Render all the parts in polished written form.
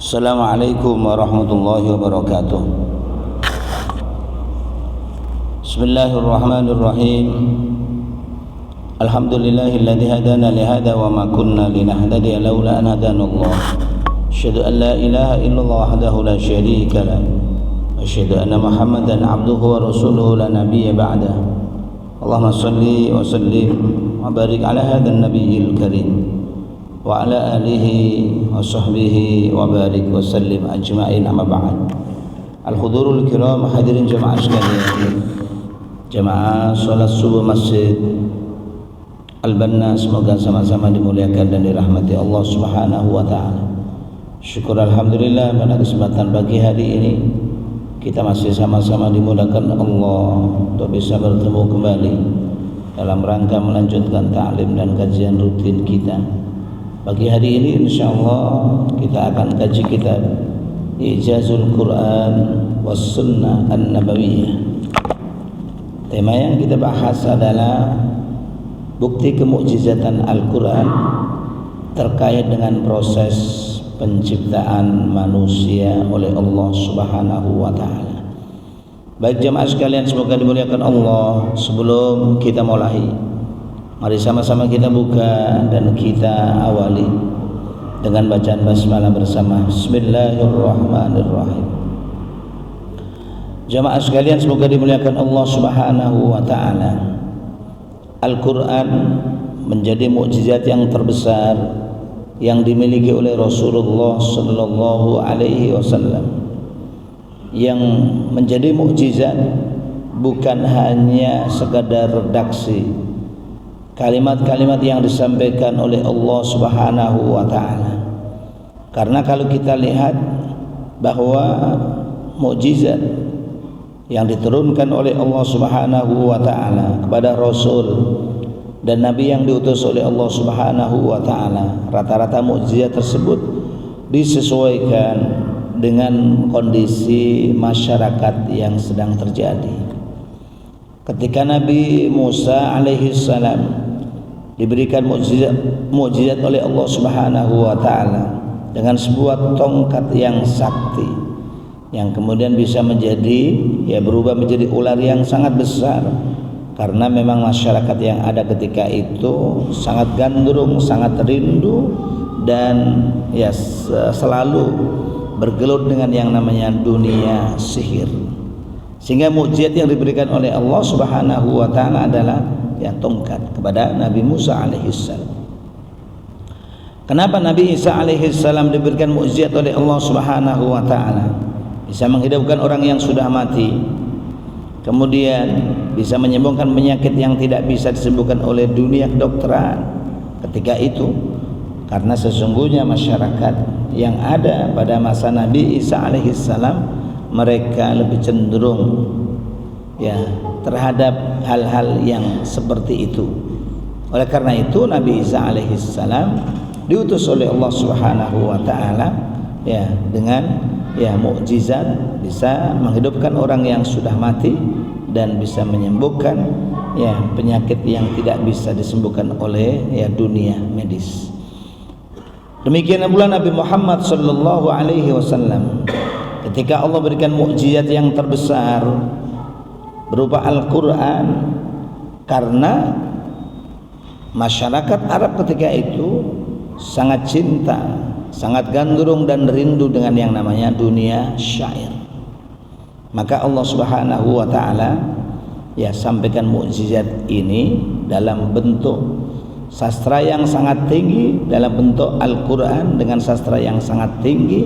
Assalamualaikum warahmatullahi wabarakatuh. Bismillahirrahmanirrahim. Alhamdulillahilladzi hadana li hadza wa ma kunna linahtadiya laula an hadanallah. Asyhadu an la ilaha illallah wahdahu la syarika lah. Asyhadu anna Muhammadan abduhu wa rasuluhu la nabiyya ba'da. Allahumma shalli wa sallim wa barik ala hadzal nabiyil karim wa ala alihi wa sahbihi wa barik wa sallim ajma'in, amma ba'd. Al-hudurul kiram, hadirin jamaah sekalian, jamaah salat subuh Masjid Al-Banna, semoga sama-sama dimuliakan dan dirahmati Allah Subhanahu wa taala. Syukur alhamdulillah pada kesempatan pagi hari ini kita masih sama-sama dimudahkan Allah untuk bisa bertemu kembali dalam rangka melanjutkan ta'lim dan kajian rutin kita. Pagi hari ini insyaallah kita akan kaji kitab Ijazul Quran was Sunnah An-Nabawiyah. Tema yang kita bahas adalah bukti kemukjizatan Al-Quran terkait dengan proses penciptaan manusia oleh Allah Subhanahu wa taala. Baik jemaah sekalian, semoga dimuliakan Allah. Sebelum kita mulai, mari sama-sama kita buka dan kita awali dengan bacaan basmalah bersama. Bismillahirrahmanirrahim. Jemaah sekalian, semoga dimuliakan Allah Subhanahu wa taala. Al-Quran menjadi mukjizat yang terbesar yang dimiliki oleh Rasulullah sallallahu alaihi wasallam, yang menjadi mukjizat bukan hanya sekadar redaksi kalimat-kalimat yang disampaikan oleh Allah Subhanahu wa taala. Karena kalau kita lihat bahwa mukjizat yang diturunkan oleh Allah Subhanahu wa taala kepada Rasul dan Nabi yang diutus oleh Allah Subhanahu wa taala, rata-rata mukjizat tersebut disesuaikan dengan kondisi masyarakat yang sedang terjadi. Ketika Nabi Musa alaihi salam diberikan mukjizat oleh Allah Subhanahu wa taala dengan sebuah tongkat yang sakti yang kemudian bisa berubah menjadi ular yang sangat besar, karena memang masyarakat yang ada ketika itu sangat gandrung, sangat rindu dan selalu bergelut dengan yang namanya dunia sihir. Sehingga mukjizat yang diberikan oleh Allah Subhanahu wa taala adalah tongkat kepada Nabi Musa alaihi salam. Kenapa Nabi Isa alaihi salam diberikan mukjizat oleh Allah Subhanahu wa taala? Bisa menghidupkan orang yang sudah mati, kemudian bisa menyembuhkan penyakit yang tidak bisa disembuhkan oleh dunia kedokteran ketika itu. Karena sesungguhnya masyarakat yang ada pada masa Nabi Isa alaihi salam, mereka lebih cenderung terhadap hal-hal yang seperti itu. Oleh karena itu Nabi Isa alaihi salam diutus oleh Allah Subhanahu wa taala dengan mukjizat, bisa menghidupkan orang yang sudah mati dan bisa menyembuhkan penyakit yang tidak bisa disembuhkan oleh dunia medis. Demikian pula Nabi Muhammad sallallahu alaihi wasallam, ketika Allah berikan mukjizat yang terbesar berupa Al-Quran, karena masyarakat Arab ketika itu sangat cinta, sangat gandrung dan rindu dengan yang namanya dunia syair. Maka Allah Subhanahu wa taala sampaikan mukjizat ini dalam bentuk sastra yang sangat tinggi, dalam bentuk Al-Quran dengan sastra yang sangat tinggi,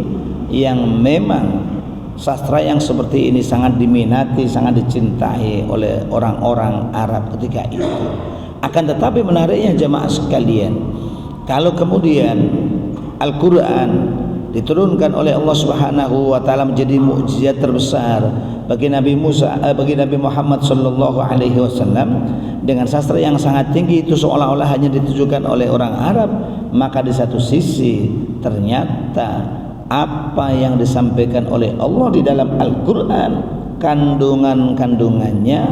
yang memang sastra yang seperti ini sangat diminati, sangat dicintai oleh orang-orang Arab ketika itu. Akan tetapi menariknya jemaah sekalian, kalau kemudian Al-Quran diturunkan oleh Allah Subhanahu wa taala menjadi mukjizat terbesar bagi Nabi Muhammad sallallahu alaihi wasallam dengan sastra yang sangat tinggi, itu seolah-olah hanya ditujukan oleh orang Arab, maka di satu sisi ternyata apa yang disampaikan oleh Allah di dalam Al-Quran, kandungannya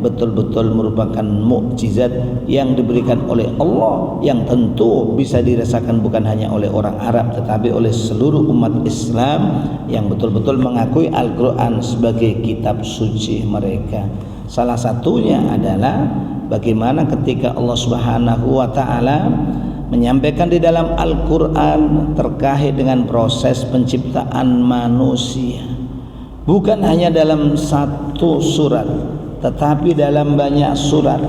betul-betul merupakan mukjizat yang diberikan oleh Allah, yang tentu bisa dirasakan bukan hanya oleh orang Arab tetapi oleh seluruh umat Islam yang betul-betul mengakui Al-Quran sebagai kitab suci mereka. Salah satunya adalah bagaimana ketika Allah Subhanahu wa taala menyampaikan di dalam Al-Quran terkait dengan proses penciptaan manusia, bukan hanya dalam satu surat tetapi dalam banyak surat.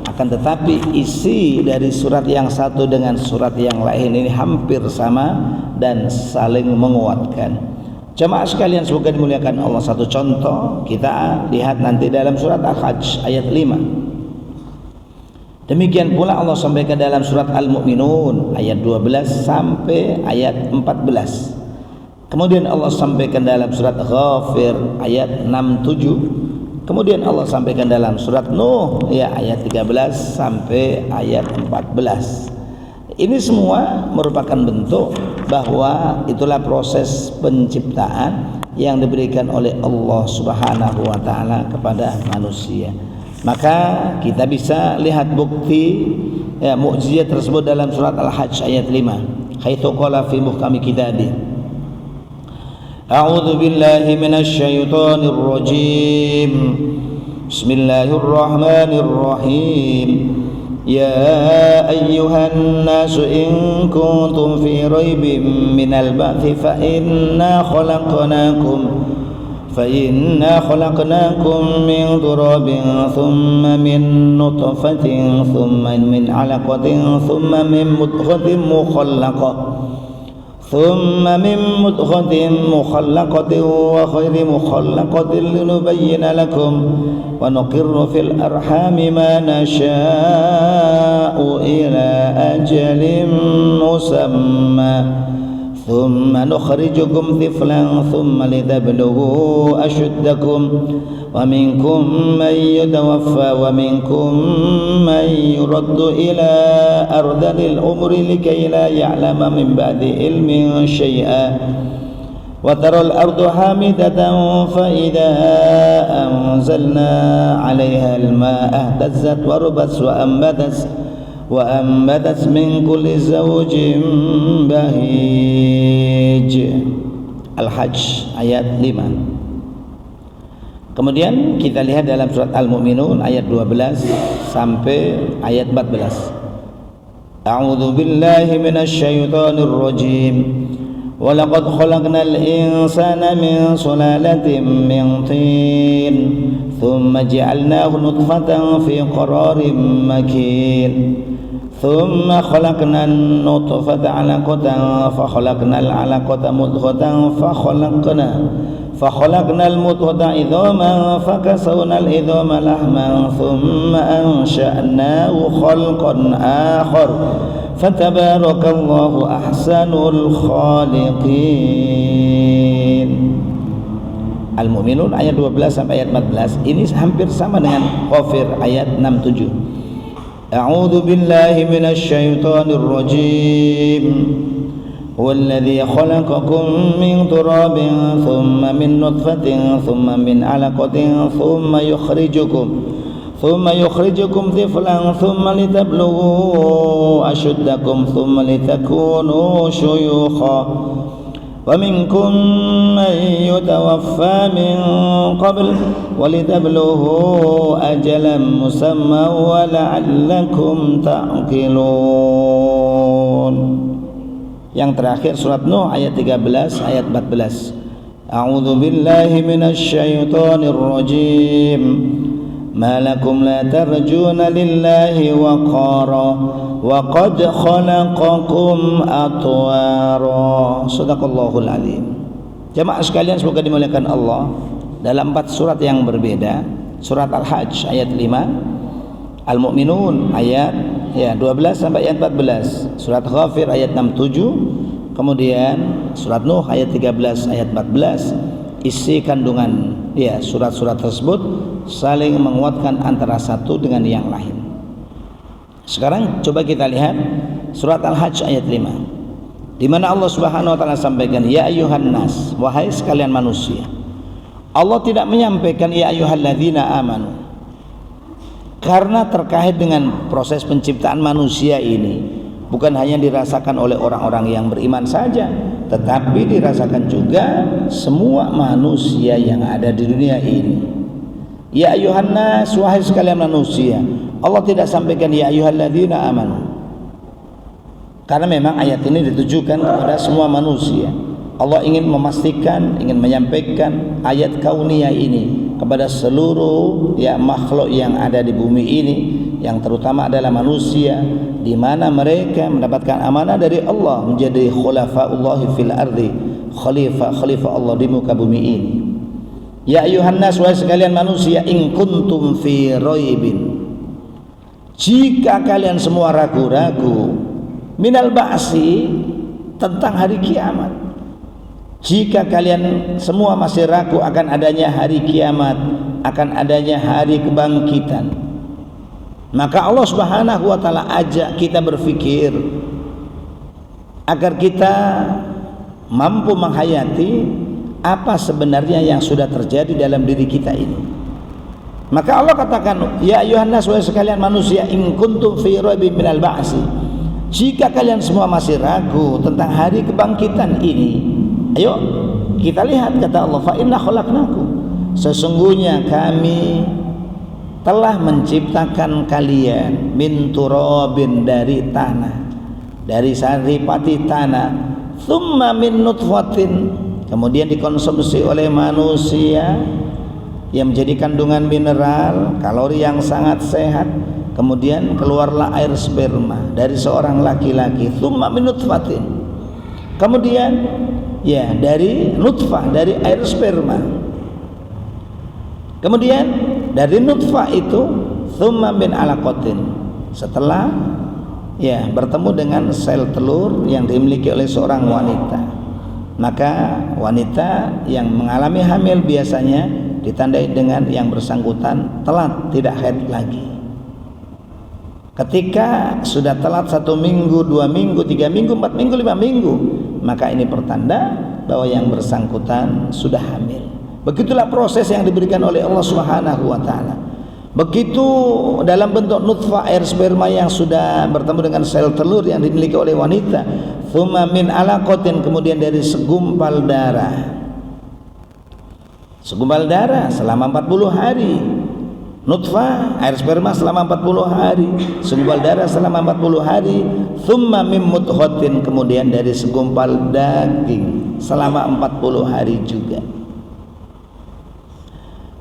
Akan tetapi isi dari surat yang satu dengan surat yang lain ini hampir sama dan saling menguatkan. Jemaah sekalian semoga dimuliakan Allah, satu contoh kita lihat nanti dalam surat Al-Hajj ayat 5. Demikian pula Allah sampaikan dalam surat Al-Mu'minun ayat 12 sampai ayat 14. Kemudian Allah sampaikan dalam surat Ghafir ayat 67. Kemudian Allah sampaikan dalam surat Nuh ya ayat 13 sampai ayat 14. Ini semua merupakan bentuk bahwa itulah proses penciptaan yang diberikan oleh Allah Subhanahu wa taala kepada manusia. Maka kita bisa lihat bukti ya, mukjizat tersebut dalam surat Al-Hajj ayat 5. Haitsu qala fi muhkami kitabi. A'udzu billahi minasy syaithanir rajim. Bismillahirrahmanirrahim. Ya ayyuhan nasu in kuntum fi raibin minal ba'tsi fa inna khalaqnakum min turabin thumma min nutfatin thumma min 'alaqatin thumma min mudghatin mukhallaqatin wa ghairi mukhallaqatin linubayyina lakum wa nuqirru fil arhami ma nasha'u ila ajalin musamma thumma nukhrijukum tiflan thumma litablughu ashuddakum wa minkum man yatawaffa wa minkum man yuraddu ila ardhil umri likay la ya'lama min ba'di ilmin shay'a wa taral ardu hamidatan fa idza anzalna 'alayha al-ma'a ihtazzat wa rabat wa ambatat min kulli zawjin bahij. Al-Hajj ayat 5. Kemudian kita lihat dalam surat Al-Mu'minun ayat 12 sampai ayat 14. A'udzu billahi minasy syaithanir rajim. Wa laqad khalaqnal insana min sulalatin min tin thumma ja'alnahu nutfatan fi qararin makin. ثم خلقنا النطفة علقة فخلقنا العلقة مضغة فخلقنا المضغة عظاما فكسونا العظام لحما ثم أنشأناه خلقا آخر فتبارك الله أحسن الخالقين. Al-Mu'minun ayat 12 sampai ayat 14 ini hampir sama dengan Ghafir ayat 67. A'udzu billahi minasy syaithanir rajim. Huwallazi khalaqakum min turabin thumma min nutfatin thumma min 'alaqatin thumma yukhrijukum tiflan thumma litablughu ashuddakum thumma litakunu shuyukha wa minkum man yutawaffa min qabl wa litablughu ajalan musamma wa la'allakum ta'qilun. Yang terakhir surat Nuh ayat 13 ayat 14. A'udzu billahi minasy syaithanir rajim. Ma lakum la tarjuna lillahi waqara wa qad khalaqakum atwara. Shadaqallahul azim. Jemaah sekalian semoga dimuliakan Allah, dalam 4 surat yang berbeda, surat Al-Hajj ayat 5, Al-Mu'minun ayat 12 sampai ayat 14, surat Ghafir ayat 67, kemudian surat Nuh ayat 13 ayat 14. Isi kandungan surat-surat tersebut saling menguatkan antara satu dengan yang lain. Sekarang coba kita lihat surat Al-Hajj ayat 5, di mana Allah Subhanahu wa taala sampaikan ya ayyuhan nas, wahai sekalian manusia. Allah tidak menyampaikan ya ayyuhalladzina amanu. Karena terkait dengan proses penciptaan manusia ini bukan hanya dirasakan oleh orang-orang yang beriman saja, tetapi dirasakan juga semua manusia yang ada di dunia ini. Ya ayuhan nas, wahai sekalian manusia. Allah tidak sampaikan ya ayyuhalladzina amanu, karena memang ayat ini ditujukan kepada semua manusia. Allah ingin memastikan, ingin menyampaikan ayat kauniyah ini kepada seluruh makhluk yang ada di bumi ini, yang terutama adalah manusia, di mana mereka mendapatkan amanah dari Allah menjadi khulafaullah fil ardi, khalifah Allah di muka bumi ini. Ya ayuhan nas, wahai sekalian manusia, in kuntum fi raibin, jika kalian semua ragu-ragu, minal ba'si, tentang hari kiamat. Jika kalian semua masih ragu akan adanya hari kiamat, akan adanya hari kebangkitan, maka Allah Subhanahu wa taala ajak kita berpikir agar kita mampu menghayati apa sebenarnya yang sudah terjadi dalam diri kita ini. Maka Allah katakan, ya ayuhan nas, wahai sekalian manusia, in kuntum fi raibin minal ba'si, jika kalian semua masih ragu tentang hari kebangkitan ini, ayo kita lihat, kata Allah, fa inna khalaqnakum, sesungguhnya kami telah menciptakan kalian min turabin, dari tanah, dari saripati tanah, thumma min nutfatin, kemudian dikonsumsi oleh manusia yang menjadi kandungan mineral, kalori yang sangat sehat, kemudian keluarlah air sperma dari seorang laki-laki, thumma min nutfatin, kemudian dari nutfah, dari air sperma, kemudian dari nutfah itu thumma min alaqatin, setelah bertemu dengan sel telur yang dimiliki oleh seorang wanita. Maka wanita yang mengalami hamil biasanya ditandai dengan yang bersangkutan telat, tidak haid lagi. Ketika sudah telat 1 minggu, 2 minggu, 3 minggu, 4 minggu, 5 minggu, maka ini pertanda bahwa yang bersangkutan sudah hamil. Begitulah proses yang diberikan oleh Allah Subhanahu wa taala. Begitu dalam bentuk nutfah, air sperma yang sudah bertemu dengan sel telur yang dimiliki oleh wanita, thumma min alaqatin, kemudian dari segumpal darah. Segumpal darah selama 40 hari. Nutfah, air sperma selama 40 hari, segumpal darah selama 40 hari, thumma min mudghatin, kemudian dari segumpal daging selama 40 hari juga.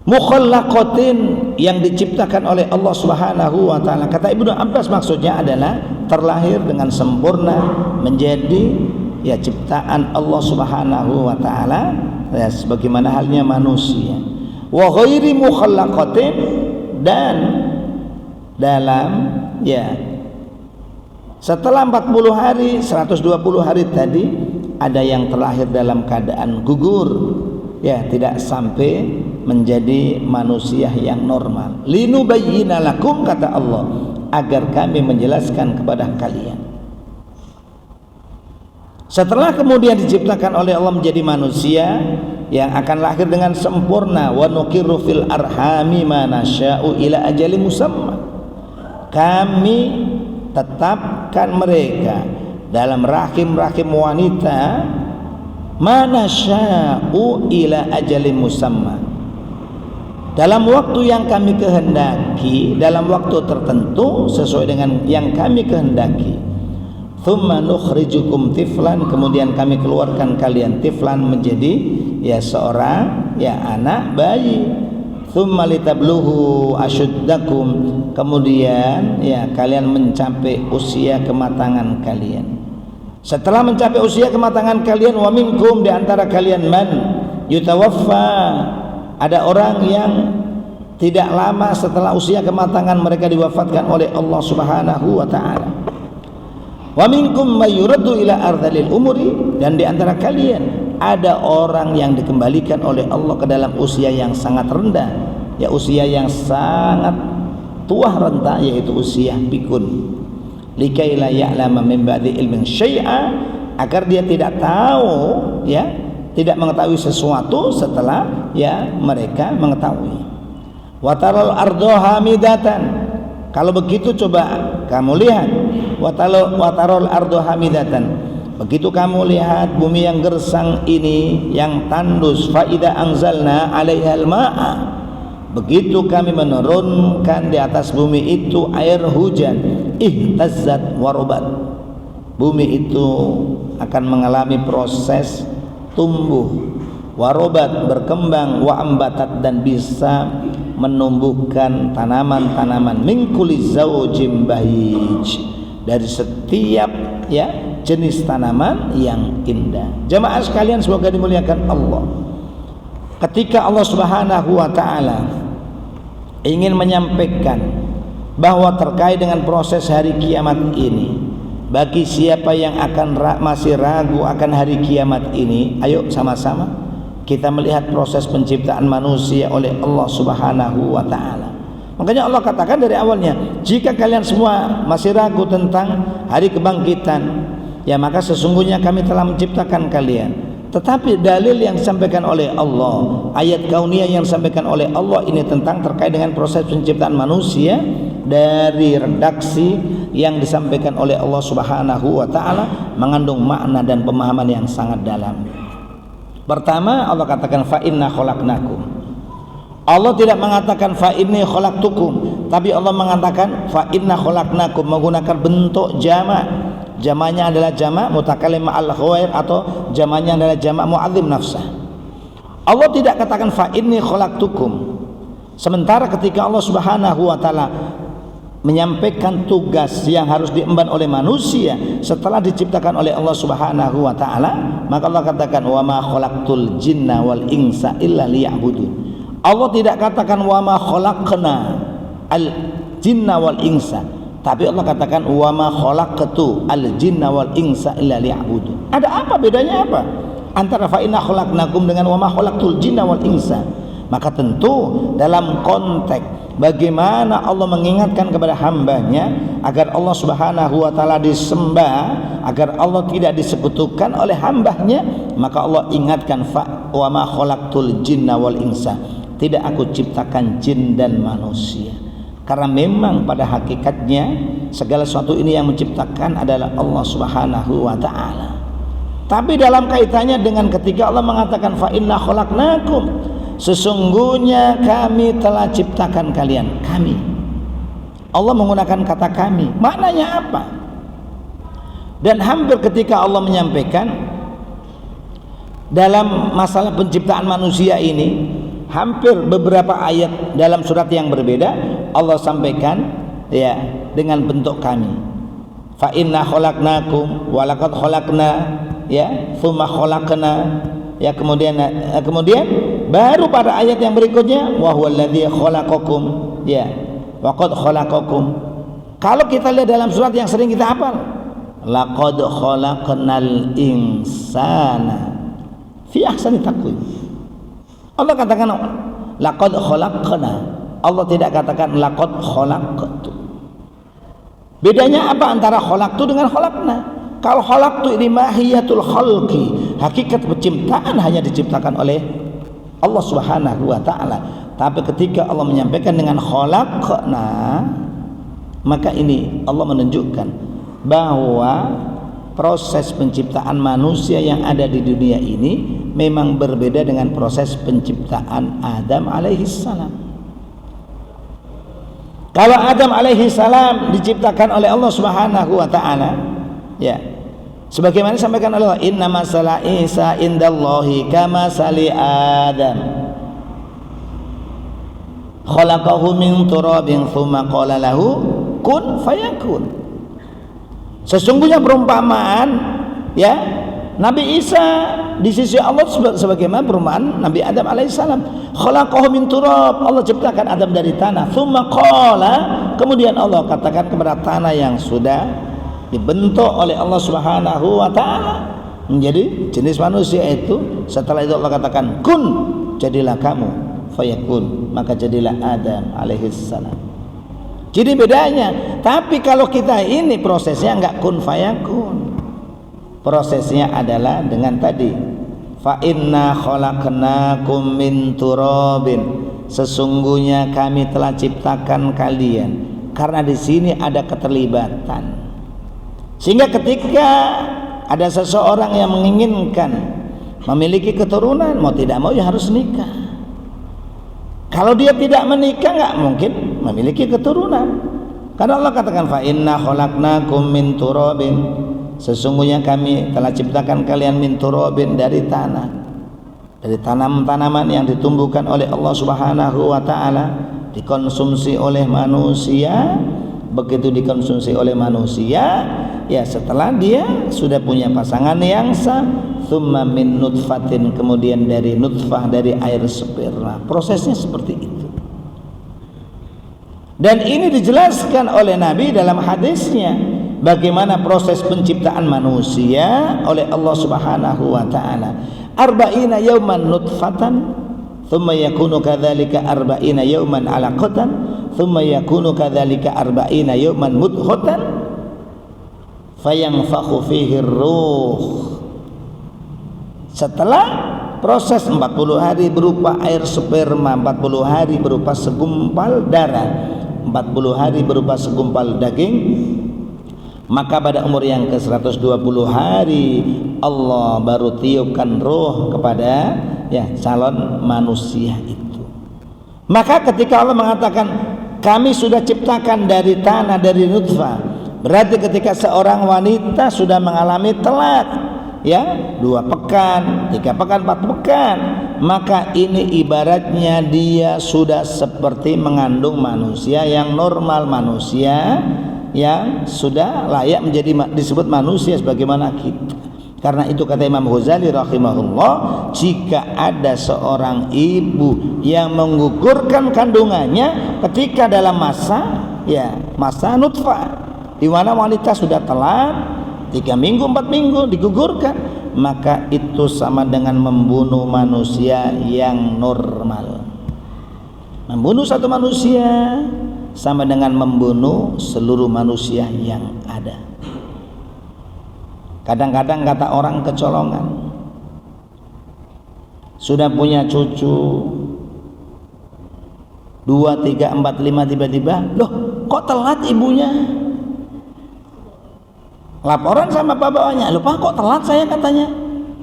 Mukhallaqatin, yang diciptakan oleh Allah Subhanahu wa taala. Kata Ibnu Abbas, maksudnya adalah terlahir dengan sempurna menjadi ciptaan Allah Subhanahu wa taala, sebagaimana halnya manusia. Wa ghairi mukhallaqatin, dan dalam setelah 40 hari, 120 hari tadi, ada yang terlahir dalam keadaan gugur, tidak sampai menjadi manusia yang normal. Linubayyina lakum, kata Allah, agar kami menjelaskan kepada kalian. Setelah kemudian diciptakan oleh Allah menjadi manusia yang akan lahir dengan sempurna, wa nuqirru fil arhami ma nasya'u ila ajali musamma, kami tetapkan mereka dalam rahim-rahim wanita, ma nasya'u ila ajali musamma, dalam waktu yang kami kehendaki, dalam waktu tertentu sesuai dengan yang kami kehendaki. Thumma nukhrijukum tiflan, kemudian kami keluarkan kalian tiflan, menjadi seorang anak bayi. Thumma litabluhu asyuddakum, kemudian kalian mencapai usia kematangan kalian. Setelah mencapai usia kematangan kalian, wa minkum, di antara kalian, man yutawaffa, ada orang yang tidak lama setelah usia kematangan mereka diwafatkan oleh Allah Subhanahu wa taala. Wa minkum may yuraddu ila ardhil umuri, dan di antara kalian ada orang yang dikembalikan oleh Allah ke dalam usia yang sangat rendah, usia yang sangat tua renta, yaitu usia pikun. Likai la ya'lama min ba'di ilmin syai'a, agar dia tidak tahu, tidak mengetahui sesuatu setelah mereka mengetahui. Wa taral ardha hamidatan, Kalau begitu coba kamu lihat, watarol ardo hamidatan. Begitu kamu lihat bumi yang gersang ini, yang tandus, faida anzalna alaihal ma'a. Begitu kami menurunkan di atas bumi itu air hujan, ihtazzat warobat. Bumi itu akan mengalami proses tumbuh, warobat, berkembang, wa ambatat, dan bisa menumbuhkan tanaman-tanaman min kulli zawjin bahij, dari setiap jenis tanaman yang indah. Jemaah sekalian semoga dimuliakan Allah. Ketika Allah Subhanahu wa taala ingin menyampaikan bahwa terkait dengan proses hari kiamat ini, bagi siapa yang masih ragu akan hari kiamat ini, ayo sama-sama kita melihat proses penciptaan manusia oleh Allah Subhanahu wa taala. Makanya Allah katakan dari awalnya, jika kalian semua masih ragu tentang hari kebangkitan, ya maka sesungguhnya kami telah menciptakan kalian. Tetapi dalil yang disampaikan oleh Allah, ayat kauniyah yang disampaikan oleh Allah ini tentang terkait dengan proses penciptaan manusia dari redaksi yang disampaikan oleh Allah Subhanahu wa taala mengandung makna dan pemahaman yang sangat dalam. Pertama, Allah katakan fa inna khalaqnakum. Allah tidak mengatakan fa inni khalaqtukum, tapi Allah mengatakan fa inna khalaqnakum menggunakan bentuk jamak. Jamaknya adalah jamak mutakallim ma'al ghair atau jamaknya adalah jamak mu'adzim nafsah. Allah tidak katakan fa inni khalaqtukum. Sementara ketika Allah Subhanahu wa taala menyampaikan tugas yang harus diemban oleh manusia setelah diciptakan oleh Allah Subhanahu wa taala, maka Allah katakan wa ma khalaqtul jinna wal insa illa liya'budun. Allah tidak katakan wa ma khalaqna al jinna wal insa, tapi Allah katakan wa ma khalaqtu al jinna wal insa illa liya'budun. Ada apa bedanya apa antara fa inna khalaqnakum dengan wa ma khalaqtul jinna wal insa? Maka tentu dalam konteks bagaimana Allah mengingatkan kepada hambanya agar Allah Subhanahu wa taala disembah, agar Allah tidak disekutukan oleh hambanya, maka Allah ingatkan fa wa ma khalaqtul jinna wal insa, tidak aku ciptakan jin dan manusia. Karena memang pada hakikatnya segala sesuatu ini yang menciptakan adalah Allah Subhanahu wa taala. Tapi dalam kaitannya dengan ketika Allah mengatakan fa inna khalaqnakum, sesungguhnya kami telah ciptakan kalian. Kami, Allah menggunakan kata kami, maknanya apa? Dan hampir ketika Allah menyampaikan dalam masalah penciptaan manusia ini, hampir beberapa ayat dalam surat yang berbeda Allah sampaikan ya dengan bentuk kami. Fa inna khalaqnakum wa laqad khalaqna, ya, tsumma khalaqna, ya, kemudian baru pada ayat yang berikutnya wa huwallazi khalaqakum, ya, wa qad khalaqakum. Kalau kita lihat dalam surat yang sering kita hafal, laqad khalaqnal insana fi ahsani taqwim. Allah katakan laqad khalaqna, Allah tidak katakan laqad khalaqtu. Bedanya apa antara khalaqtu dengan khalaqna? Kalau khalaqtu ini mahiyatul khalqi, hakikat penciptaan hanya diciptakan oleh Allah Subhanahu wa taala. Tapi ketika Allah menyampaikan dengan khalaqna, maka ini Allah menunjukkan bahwa proses penciptaan manusia yang ada di dunia ini memang berbeda dengan proses penciptaan Adam alaihissalam. Kalau Adam alaihissalam diciptakan oleh Allah Subhanahu wa taala, ya, sebagaimana disampaikan oleh Allah, inna masala Isa indallahi kama sali Adam khalaqahu min turabin tsumma qala lahu kun fayakun. Sesungguhnya perumpamaan, ya, Nabi Isa di sisi Allah sebagaimana perumpamaan Nabi Adam alaihissalam. Khalaqahu min turab, Allah ciptakan Adam dari tanah. Tsumma qala, kemudian Allah katakan kepada tanah yang sudah dibentuk oleh Allah Subhanahu wa taala menjadi jenis manusia itu, setelah itu Allah katakan kun, jadilah kamu, fayakun, maka jadilah Adam alaihissalam. Jadi bedanya. Tapi kalau kita ini prosesnya enggak kun fayakun, prosesnya adalah dengan tadi fa inna khalaqnakum min turabin, sesungguhnya kami telah ciptakan kalian karena di sini ada keterlibatan. Sehingga ketika ada seseorang yang menginginkan memiliki keturunan, mau tidak mau ya harus nikah. Kalau dia tidak menikah nggak mungkin memiliki keturunan. Karena Allah katakan fa inna khalaqnakum min turabin, sesungguhnya kami telah ciptakan kalian min turabin, dari tanah, dari tanaman-tanaman yang ditumbuhkan oleh Allah Subhanahu wa taala, dikonsumsi oleh manusia. Begitu dikonsumsi oleh manusia, ya setelah dia sudah punya pasangan yang sah, thumma min nutfatin, kemudian dari nutfah, dari air sperma. Prosesnya seperti itu. Dan ini dijelaskan oleh Nabi dalam hadisnya, bagaimana proses penciptaan manusia oleh Allah Subhanahu wa taala. Arba'ina yauman nutfatan, thumma yakunu kadzalika arba'ina yauman 'alaqatan, thumma yakunu kadzalika arba'ina yauman mudghatan, fayanfakhu fihi ruh. Setelah proses 40 hari berupa air sperma, 40 hari berupa segumpal darah, 40 hari berupa segumpal daging, maka pada umur yang ke-120 hari Allah baru tiupkan roh kepada calon manusia itu. Maka ketika Allah mengatakan kami sudah ciptakan dari tanah, dari nutfah, berarti ketika seorang wanita sudah mengalami telat 2 pekan, 3 pekan, 4 pekan, maka ini ibaratnya dia sudah seperti mengandung manusia yang normal, manusia yang sudah layak menjadi disebut manusia sebagaimana kita. Karena itu kata Imam Ghazali rahimahullah, jika ada seorang ibu yang menggugurkan kandungannya ketika dalam masa nutfah, di mana wanita sudah telat 3 minggu 4 minggu digugurkan, maka itu sama dengan membunuh manusia yang normal. Membunuh satu manusia sama dengan membunuh seluruh manusia yang ada. Kadang-kadang kata orang kecolongan, sudah punya cucu 2, 3, 4, 5, tiba-tiba loh kok telat ibunya. Laporan sama bapaknya, loh Pak kok telat saya katanya.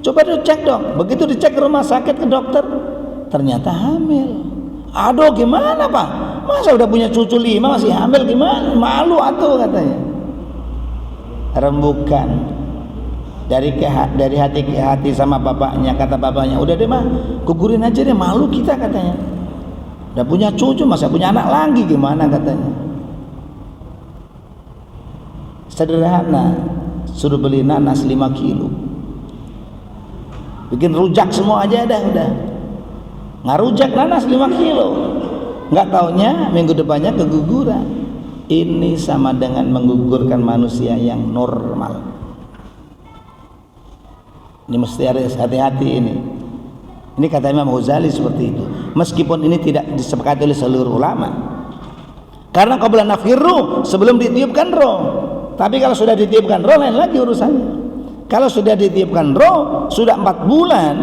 Coba dicek dong. Begitu dicek ke rumah sakit, ke dokter, ternyata hamil. Aduh gimana Pak, masa udah punya cucu 5 masih hamil, gimana, malu atuh katanya. Rembukan dari hati ke hati sama bapaknya. Kata bapaknya, udah deh mah gugurin aja deh, malu kita katanya, udah punya cucu masa punya anak lagi, gimana katanya. Sederhana, suruh beli nanas 5 kilo, bikin rujak semua aja dah, udah ngarujak nanas 5 kilo, nggak taunya minggu depannya keguguran. Ini sama dengan menggugurkan manusia yang normal. Ini mesti harus hati-hati ini. Ini kata Imam Ghazali seperti itu. Meskipun ini tidak disepakati oleh seluruh ulama. Karena qabla nafkhir ruh, sebelum ditiupkan roh. Tapi kalau sudah ditiupkan roh lain lagi urusannya. Kalau sudah ditiupkan roh, sudah 4 bulan,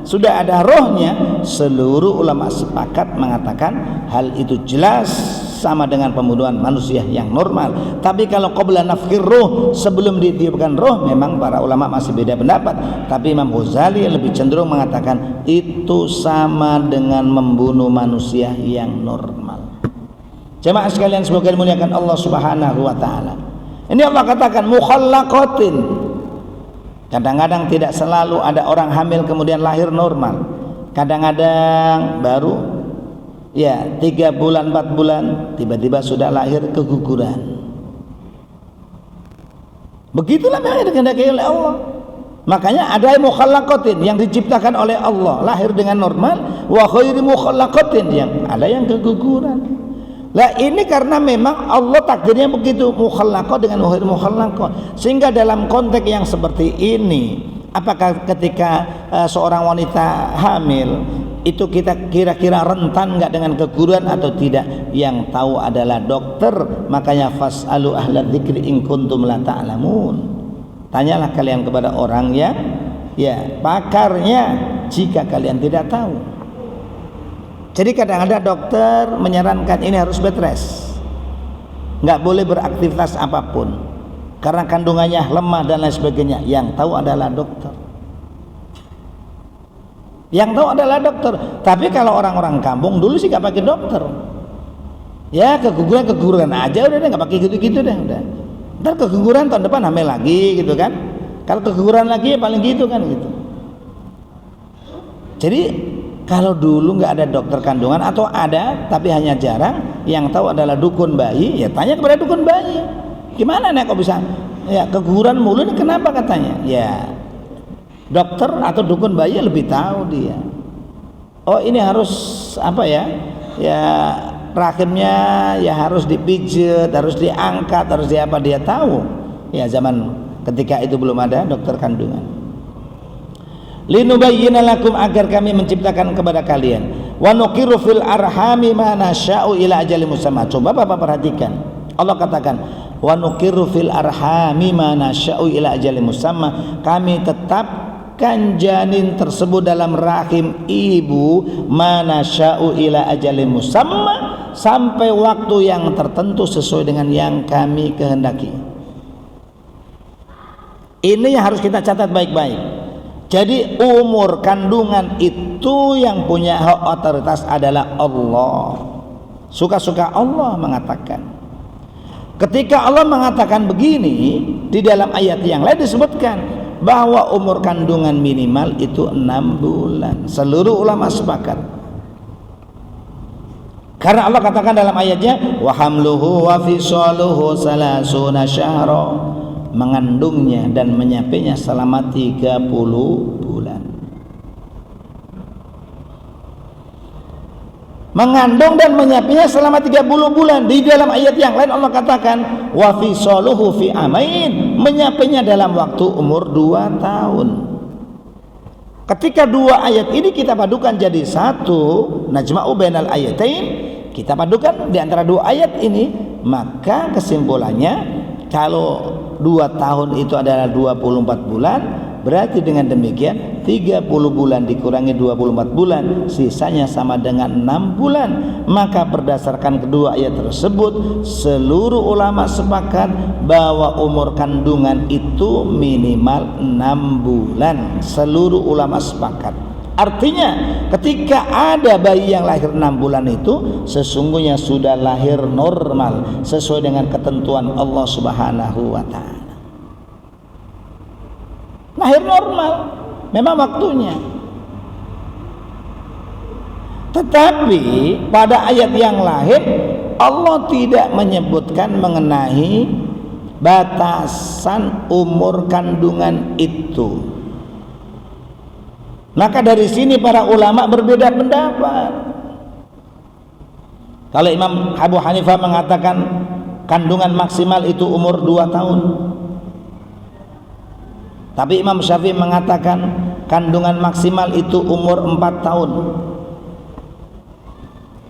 sudah ada rohnya, seluruh ulama sepakat mengatakan hal itu jelas sama dengan pembunuhan manusia yang normal. Tapi kalau qabla nafkhir ruh, sebelum ditiupkan roh, memang para ulama masih beda pendapat. Tapi Imam Ghazali lebih cenderung mengatakan itu sama dengan membunuh manusia yang normal. Jemaah sekalian semoga dimuliakan Allah Subhanahu wa taala. Ini Allah katakan mukhallaqatin. Kadang-kadang tidak selalu ada orang hamil kemudian lahir normal. Kadang-kadang baru 3 bulan 4 bulan tiba-tiba sudah lahir keguguran. Begitulah memang dikehendaki oleh Allah. Makanya ada mukhallaqatin yang diciptakan oleh Allah lahir dengan normal, wa khairi mukhallaqatin yang ada yang keguguran. Lah ini karena memang Allah takdirnya begitu, mukhallaqah dengan khairi mukhallaqah. Sehingga dalam konteks yang seperti ini, apakah ketika seorang wanita hamil itu kita kira-kira rentan nggak dengan keguguran atau tidak? Yang tahu adalah dokter. Makanya fas'alu ahla dzikri in kuntum la ta'lamun. Tanyalah kalian kepada orang yang pakarnya jika kalian tidak tahu. Jadi kadang-kadang dokter menyarankan ini harus bed rest. nggak boleh beraktivitas apapun karena kandungannya lemah dan lain sebagainya. Yang tahu adalah dokter. Yang tahu adalah dokter. Tapi kalau orang-orang kampung dulu sih nggak pakai dokter. Ya keguguran aja udah nggak pakai gitu-gitu deh udah. Ntar keguguran tahun depan hamil lagi gitu kan. Kalau keguguran lagi ya paling gitu kan gitu. Jadi kalau dulu nggak ada dokter kandungan atau ada tapi hanya jarang, yang tahu adalah dukun bayi, ya tanya kepada dukun bayi. Gimana nih kok bisa ya keguguran mulu nih, kenapa katanya? Ya dokter atau dukun bayi lebih tahu dia. Oh ini harus apa ya? Ya rahimnya ya harus dipijit, harus diangkat, harus diapa, dia tahu. Ya zaman ketika itu belum ada dokter kandungan. Linubayyina lakum, agar kami menciptakan kepada kalian. Wa nuqiru fil arhami ma nasya'u ila ajalin musamma. Coba Bapak perhatikan. Allah katakan wa nuqiru fil arhami ma nasya'u ila ajalin musamma. Kami tetapkan janin tersebut dalam rahim ibu ma nasya'u ila ajalin musamma, sampai waktu yang tertentu sesuai dengan yang kami kehendaki. Ini yang harus kita catat baik-baik. Jadi umur kandungan itu yang punya hak otoritas adalah Allah. Suka-suka Allah mengatakan. Ketika Allah mengatakan begini, di dalam ayat yang lain disebutkan bahwa umur kandungan minimal itu 6 bulan. Seluruh ulama sepakat. Karena Allah katakan dalam ayatnya wa hamluhu wa fisaluhu salasuna syahra, mengandungnya dan menyapinya selama 30 bulan. Mengandung dan menyapinya selama 30 bulan. Di dalam ayat yang lain Allah katakan wa fisaluhu fi amain, menyapinya dalam waktu umur 2 tahun. Ketika dua ayat ini kita padukan jadi satu, najma'u bainal ayatain, kita padukan di antara dua ayat ini, maka kesimpulannya kalau 2 tahun itu adalah 24 bulan, berarti dengan demikian 30 bulan dikurangi 24 bulan, sisanya sama dengan 6 bulan. Maka berdasarkan kedua ayat tersebut, seluruh ulama sepakat bahwa umur kandungan itu minimal 6 bulan. Seluruh ulama sepakat. Artinya ketika ada bayi yang lahir 6 bulan itu sesungguhnya sudah lahir normal sesuai dengan ketentuan Allah Subhanahu wa ta'ala. Lahir normal, memang waktunya. Tetapi pada ayat yang lain Allah tidak menyebutkan mengenai batasan umur kandungan itu. Maka dari sini para ulama berbeda pendapat. Kalau Imam Abu Hanifah mengatakan kandungan maksimal itu umur 2 tahun. Tapi Imam Syafi'i mengatakan kandungan maksimal itu umur 4 tahun.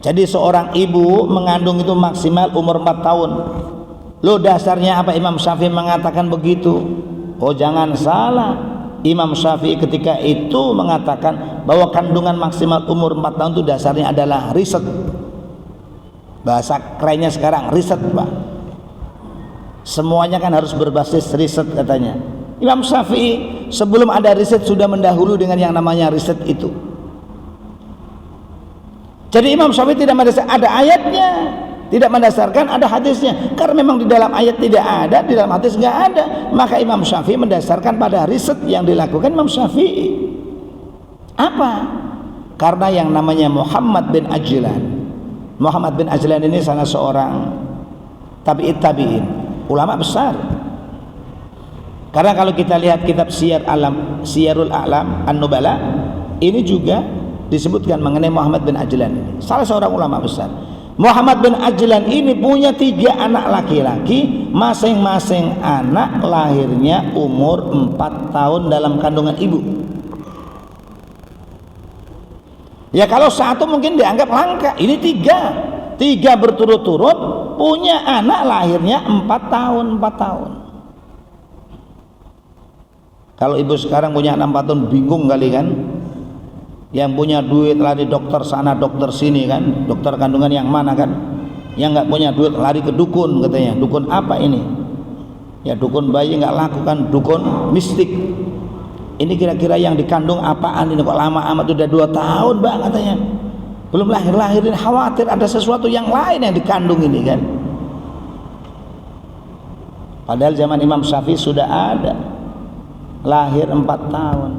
Jadi seorang ibu mengandung itu maksimal umur 4 tahun. Loh dasarnya apa Imam Syafi'i mengatakan begitu? Oh jangan salah. Imam Syafi'i ketika itu mengatakan bahwa kandungan maksimal umur 4 tahun itu dasarnya adalah riset. Bahasa kerennya sekarang riset, Pak. Semuanya kan harus berbasis riset katanya. Imam Syafi'i sebelum ada riset sudah mendahului dengan yang namanya riset itu. Jadi Imam Syafi'i tidak mendasarkan ada ayatnya, tidak mendasarkan ada hadisnya, karena memang di dalam ayat tidak ada, di dalam hadis nggak ada. Maka Imam Syafi'i mendasarkan pada riset yang dilakukan Imam Syafi'i. Apa? Karena yang namanya Muhammad bin Ajlan. Muhammad bin Ajlan ini salah seorang tabi'in, ulama besar. Karena kalau kita lihat kitab Siyarul A'lam An-Nubala, ini juga disebutkan mengenai Muhammad bin Ajlan ini, salah seorang ulama besar. Muhammad bin Ajlan ini punya 3 anak laki-laki, masing-masing anak lahirnya umur 4 tahun dalam kandungan ibu. Ya kalau satu mungkin dianggap langka, ini 3 berturut-turut punya anak lahirnya 4 tahun. Kalau ibu sekarang punya anak 4 tahun bingung kali kan? Yang punya duit lari dokter sana dokter sini kan, dokter kandungan yang mana kan, Yang nggak punya duit lari ke dukun katanya. Dukun apa ini? Ya dukun bayi nggak lakukan, dukun mistik. Ini kira-kira yang dikandung apaan ini kok lama amat, udah 2 tahun Mbak katanya. Belum lahir-lahirin, khawatir ada sesuatu yang lain yang dikandung ini kan. Padahal zaman Imam Syafi'i sudah ada. Lahir 4 tahun.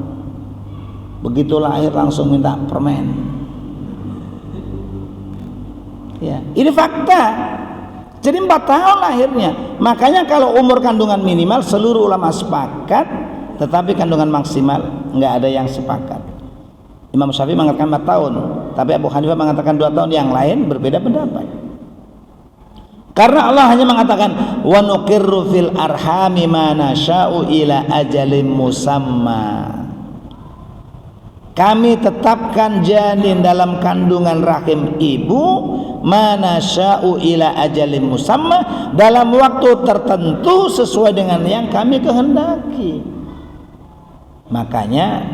Begitu lahir langsung minta permen. Ya, ini fakta. Jadi 4 tahun lahirnya. Makanya kalau umur kandungan minimal seluruh ulama sepakat, tetapi kandungan maksimal nggak ada yang sepakat. Imam Syafi'i mengatakan 4 tahun, tapi Abu Hanifah mengatakan 2 tahun. Yang lain berbeda pendapat. Karena Allah hanya mengatakan wa nuqirru fil arhami ma nasya'u ila ajalin musamma. Kami tetapkan janin dalam kandungan rahim ibu mana sya'u ila ajalin musamma, dalam waktu tertentu sesuai dengan yang kami kehendaki. Makanya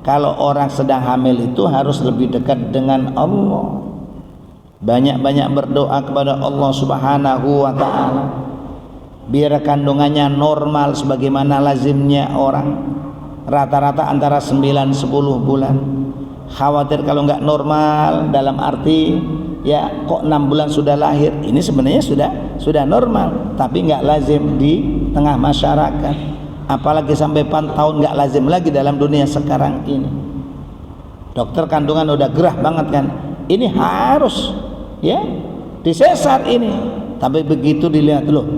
kalau orang sedang hamil itu harus lebih dekat dengan Allah, banyak-banyak berdoa kepada Allah Subhanahu wa ta'ala biar kandungannya normal sebagaimana lazimnya orang, rata-rata antara 9-10 bulan. Khawatir kalau nggak normal, dalam arti ya kok 6 bulan sudah lahir, ini sebenarnya sudah normal, tapi nggak lazim di tengah masyarakat, apalagi sampai 4 tahun nggak lazim lagi dalam dunia sekarang ini. Dokter kandungan udah gerah banget kan, ini harus ya disesar ini, tapi begitu dilihat loh,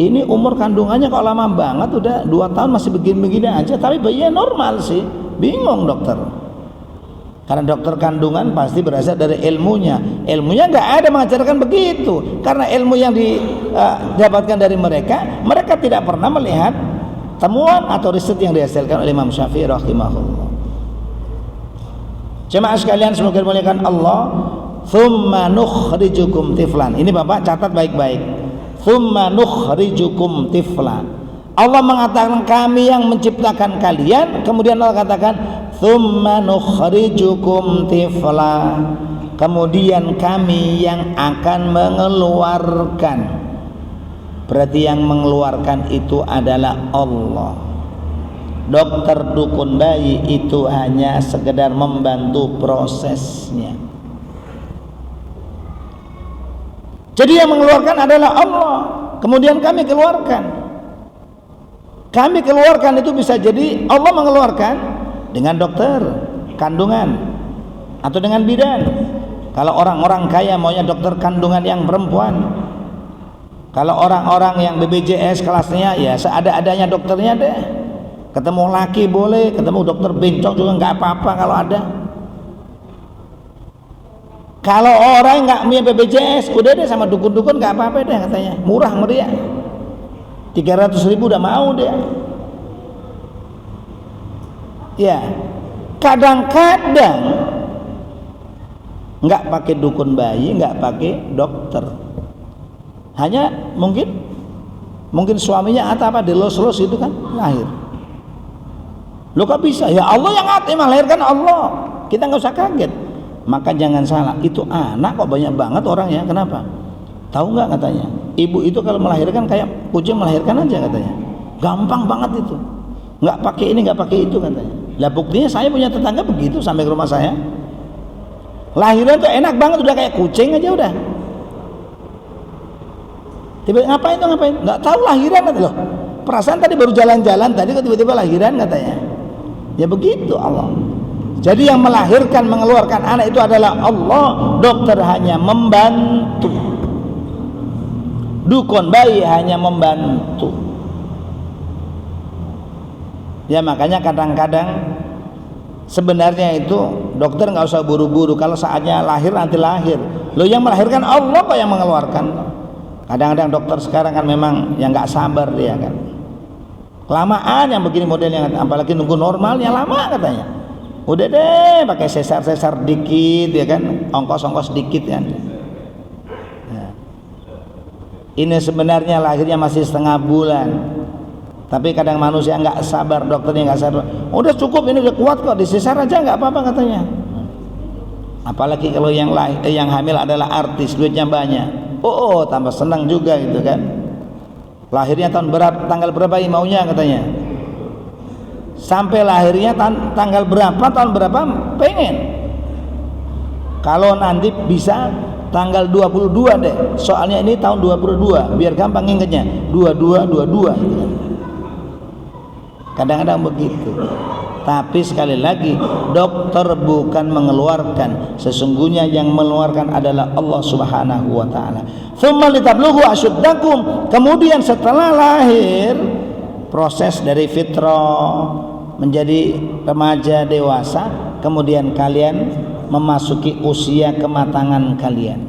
ini umur kandungannya kok lama banget, udah 2 tahun masih begini-begini aja, tapi bayinya normal sih. Bingung dokter. Karena dokter kandungan pasti berasal dari ilmunya. Ilmunya nggak ada mengajarkan begitu. Karena ilmu yang didapatkan dari mereka, mereka tidak pernah melihat temuan atau riset yang dihasilkan oleh Imam Syafi'i rahimahullah. Jemaah sekalian semoga dimuliakan Allah. Tsumma nukhrijukum tiflan. Ini Bapak catat baik-baik. Tsumma nukhrijukum tiflan. Allah mengatakan kami yang menciptakan kalian, kemudian Allah katakan tsumma nukhrijukum tifla, kemudian kami yang akan mengeluarkan. Berarti yang mengeluarkan itu adalah Allah. Dokter dukun bayi itu hanya sekedar membantu prosesnya. Jadi yang mengeluarkan adalah Allah, kemudian kami keluarkan. Kami keluarkan itu bisa jadi Allah mengeluarkan dengan dokter kandungan atau dengan bidan. Kalau orang-orang kaya maunya dokter kandungan yang perempuan. Kalau orang-orang yang BPJS kelasnya ya seada-adanya dokternya deh. Ketemu laki boleh, ketemu dokter bencong juga nggak apa-apa kalau ada. Kalau orang nggak punya BPJS, udah deh sama dukun-dukun nggak apa-apa deh katanya, murah meriah. 300.000 udah mau dia. Ya, kadang-kadang nggak pakai dukun bayi, nggak pakai dokter. Hanya mungkin suaminya atau apa dilos-los itu kan lahir. Lo kok bisa? Ya Allah yang melahirkan Allah. Kita nggak usah kaget. Maka jangan salah, itu anak kok banyak banget orangnya. Kenapa? Tahu nggak katanya? Ibu itu kalau melahirkan kayak kucing melahirkan aja katanya. Gampang banget itu. Nggak pakai ini, nggak pakai itu katanya. Lah buktinya saya punya tetangga begitu sampai ke rumah saya. Lahiran tuh enak banget, udah kayak kucing aja udah. Tiba-tiba ngapain tuh ngapain? Nggak tahu lahiran katanya loh. Perasaan tadi baru jalan-jalan tadi kok tiba-tiba lahiran katanya. Ya begitu Allah. Jadi yang melahirkan, mengeluarkan anak itu adalah Allah. Dokter hanya membantu. Dukun bayi hanya membantu. Ya makanya kadang-kadang sebenarnya itu dokter nggak usah buru-buru. Kalau saatnya lahir nanti lahir. Loh yang melahirkan Allah kok yang mengeluarkan. Kadang-kadang dokter sekarang kan memang yang nggak sabar dia kan. Kelamaan yang begini modelnya, apalagi nunggu normalnya lama katanya. Udah deh pakai sesar-sesar dikit ya kan, ongkos-ongkos dikit kan. Nah, ini sebenarnya lahirnya masih setengah bulan, tapi kadang manusia nggak sabar, dokternya nggak sabar. Udah cukup ini udah kuat kok, disesar aja nggak apa-apa katanya. Apalagi kalau yang hamil adalah artis, duitnya banyak. Oh, tambah senang juga gitu kan. Lahirnya tanggal berapa maunya katanya. Sampai lahirnya tanggal berapa, tahun berapa pengen. Kalau nanti bisa tanggal 22 deh. Soalnya ini tahun 22, biar gampang ingetnya. 22 gitu kan. Kadang-kadang begitu. Tapi sekali lagi, dokter bukan mengeluarkan, sesungguhnya yang mengeluarkan adalah Allah Subhanahu wa taala. Tsumma litablughu asyuddakum, kemudian setelah lahir, proses dari fitrah menjadi remaja dewasa, kemudian kalian memasuki usia kematangan kalian.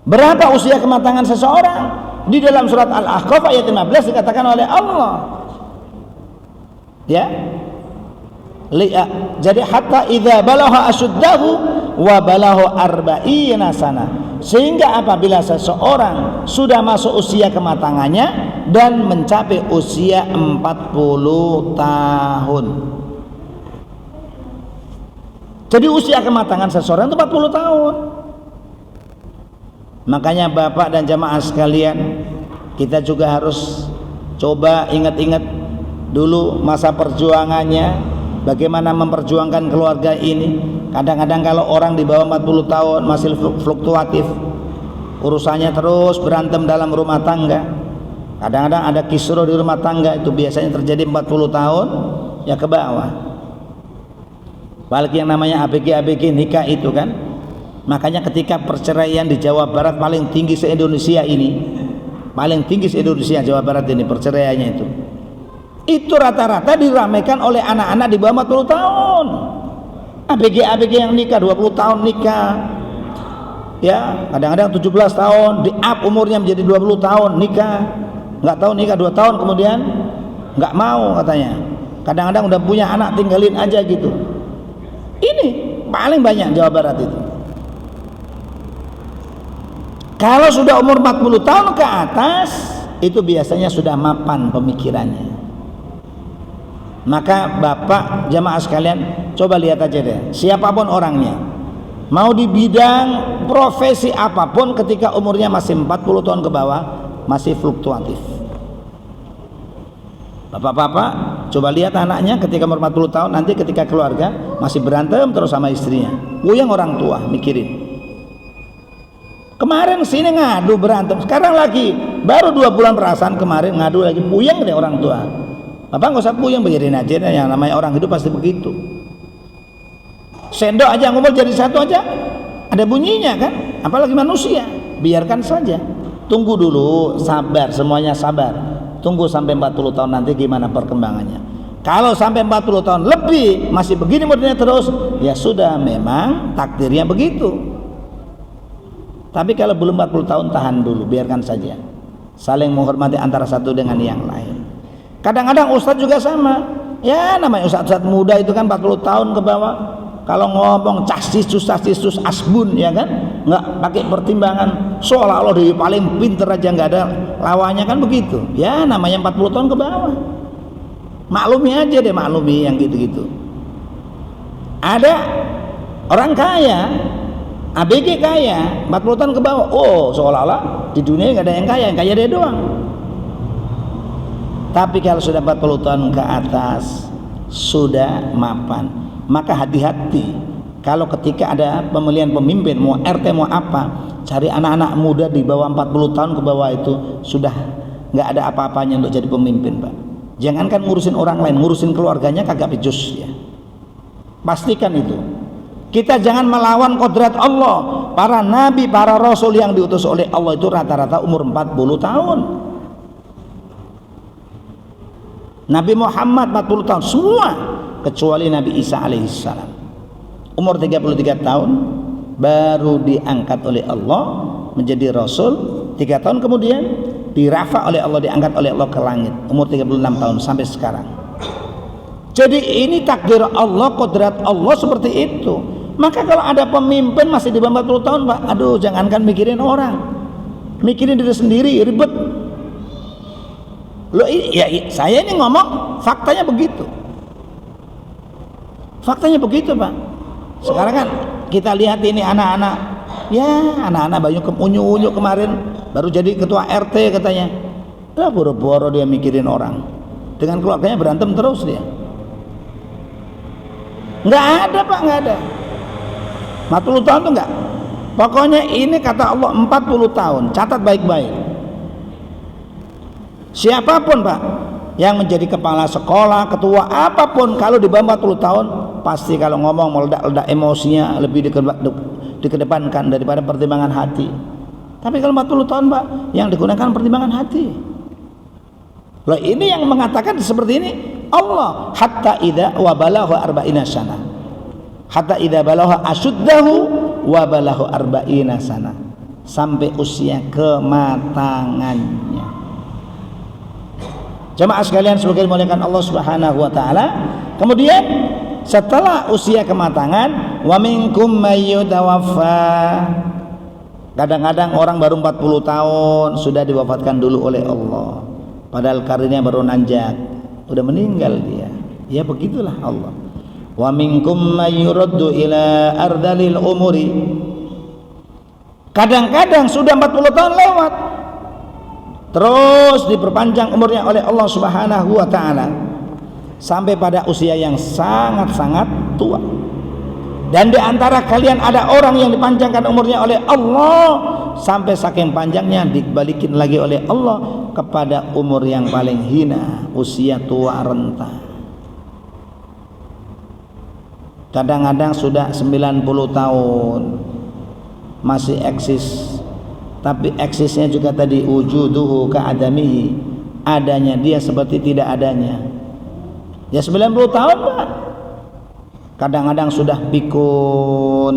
Berapa usia kematangan seseorang? Di dalam surat Al-Ahqaf ayat 15 dikatakan oleh Allah, ya, jadi hatta idza balagha asyuddahu wa balagha arba'ina sana, sehingga apabila seseorang sudah masuk usia kematangannya dan mencapai usia 40 tahun. Jadi usia kematangan seseorang itu 40 tahun. Makanya Bapak dan jamaah sekalian, kita juga harus coba ingat-ingat dulu masa perjuangannya, bagaimana memperjuangkan keluarga ini. Kadang-kadang kalau orang di bawah 40 tahun masih fluktuatif, urusannya terus berantem dalam rumah tangga. Kadang-kadang ada kisruh di rumah tangga, itu biasanya terjadi 40 tahun ya ke bawah. Apalagi yang namanya ABG nikah itu kan. Makanya ketika perceraian di Jawa Barat paling tinggi se-Indonesia ini, paling tinggi se-Indonesia Jawa Barat ini perceraiannya itu rata-rata diramaikan oleh anak-anak di bawah 40 tahun. ABG yang nikah 20 tahun nikah, ya kadang-kadang 17 tahun di up umurnya menjadi 20 tahun nikah, nggak tahu nikah 2 tahun kemudian nggak mau katanya. Kadang-kadang udah punya anak tinggalin aja gitu. Ini paling banyak Jawa Barat itu. Kalau sudah umur 40 tahun ke atas, itu biasanya sudah mapan pemikirannya. Maka Bapak jamaah sekalian, coba lihat aja deh, siapapun orangnya, mau di bidang profesi apapun, ketika umurnya masih 40 tahun ke bawah masih fluktuatif. Bapak-bapak coba lihat anaknya ketika umur 40 tahun, nanti ketika keluarga masih berantem terus sama istrinya. Puyeng orang tua mikirin. Kemarin sini ngadu berantem, sekarang lagi baru 2 bulan perasaan, kemarin ngadu lagi, puyeng deh orang tua. Bapak nggak usah puyeng, biarin aja, yang namanya orang hidup pasti begitu. Sendok aja ngomong jadi satu aja ada bunyinya kan, apalagi manusia. Biarkan saja, tunggu dulu, sabar, semuanya sabar. Tunggu sampai 40 tahun nanti gimana perkembangannya. Kalau sampai 40 tahun lebih masih begini modelnya terus, ya sudah, memang takdirnya begitu. Tapi kalau belum 40 tahun tahan dulu, biarkan saja. Saling menghormati antara satu dengan yang lain. Kadang-kadang ustadz juga sama. Ya namanya ustadz muda itu kan 40 tahun ke bawah. Kalau ngomong castisus asbun, ya kan, nggak pakai pertimbangan, seolah-olah dia paling pinter aja, nggak ada lawannya kan begitu. Ya namanya 40 tahun ke bawah. Maklumi aja deh, maklumi yang gitu-gitu. Ada orang kaya, ABG kaya, 40 tahun ke bawah, oh seolah-olah di dunia nggak ada yang kaya dia doang. Tapi kalau sudah 40 tahun ke atas, sudah mapan. Maka hati-hati kalau ketika ada pemilihan pemimpin, mau RT mau apa, cari anak-anak muda di bawah 40 tahun ke bawah, itu sudah nggak ada apa-apanya untuk jadi pemimpin, Pak. Jangankan ngurusin orang lain, ngurusin keluarganya kagak becus ya. Pastikan itu. Kita jangan melawan kodrat Allah. Para nabi, para rasul yang diutus oleh Allah itu rata-rata umur 40 tahun. Nabi Muhammad 40 tahun semua, kecuali Nabi Isa alaihissalam umur 33 tahun baru diangkat oleh Allah menjadi rasul. 3 tahun kemudian dirafa oleh Allah, diangkat oleh Allah ke langit, umur 36 tahun sampai sekarang. Jadi ini takdir Allah, kodrat Allah seperti itu. Maka kalau ada pemimpin masih di bawah 40 tahun, Pak, aduh, jangankan mikirin orang, mikirin diri sendiri ribet. Loh, ya, saya ini ngomong faktanya begitu. Faktanya begitu, Pak. Sekarang kan kita lihat ini anak-anak, ya anak-anak banyak unyu-unyu kemarin baru jadi ketua RT katanya. Lah boro-boro dia mikirin orang, dengan keluarganya berantem terus dia. Nggak ada Pak, nggak ada. 40 tahun tuh nggak. Pokoknya ini kata Allah 40 tahun, catat baik-baik. Siapapun Pak yang menjadi kepala sekolah, ketua apapun, kalau di bawah 40 tahun pasti kalau ngomong meledak-ledak emosinya lebih dikedepankan daripada pertimbangan hati. Tapi kalau 40 tahun Pak yang digunakan pertimbangan hati. Loh, ini yang mengatakan seperti ini Allah, hatta idza wa balagha arba'ina sana. Hatta idza balagha asyuddahu wa balagha arba'ina sana. Sampai usia kematangannya. Jemaah sekalian sebagai dimuliakan Allah Subhanahu wa taala. Kemudian setelah usia kematangan, wa minkum may yutawaffa. Kadang-kadang orang baru 40 tahun sudah diwafatkan dulu oleh Allah. Padahal karirnya baru nanjak, udah meninggal dia. Ya begitulah Allah. Wa minkum may yuraddu ila ardalil umuri. Kadang-kadang sudah 40 tahun lewat, terus diperpanjang umurnya oleh Allah Subhanahu wa taala sampai pada usia yang sangat-sangat tua. Dan di antara kalian ada orang yang dipanjangkan umurnya oleh Allah sampai saking panjangnya dibalikin lagi oleh Allah kepada umur yang paling hina, usia tua renta. Kadang-kadang sudah 90 tahun masih eksis, tapi eksisnya juga tadi wujuduhu ka'adamihi, adanya dia seperti tidak adanya. Ya 90 tahun Pak. Kadang-kadang sudah pikun,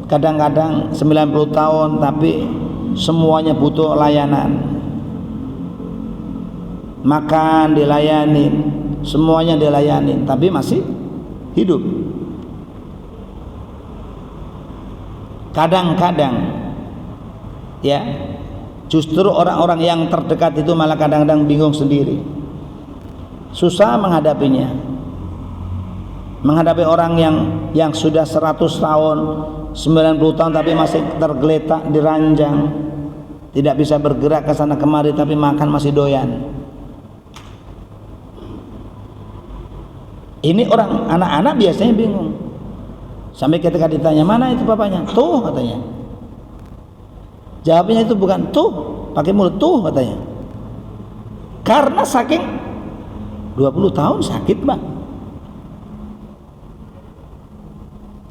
kadang-kadang 90 tahun tapi semuanya butuh layanan, makan dilayanin, semuanya dilayanin, tapi masih hidup. Kadang-kadang ya justru orang-orang yang terdekat itu malah kadang-kadang bingung sendiri, susah menghadapinya. Menghadapi orang yang sudah 100 tahun, 90 tahun tapi masih tergeletak di ranjang, tidak bisa bergerak ke sana kemari, tapi makan masih doyan. Ini orang anak-anak biasanya bingung. Sampai ketika ditanya, mana itu bapaknya? Tuh katanya. Jawabnya itu bukan tuh, pakai mulut tuh katanya. Karena saking 20 tahun sakit Bang.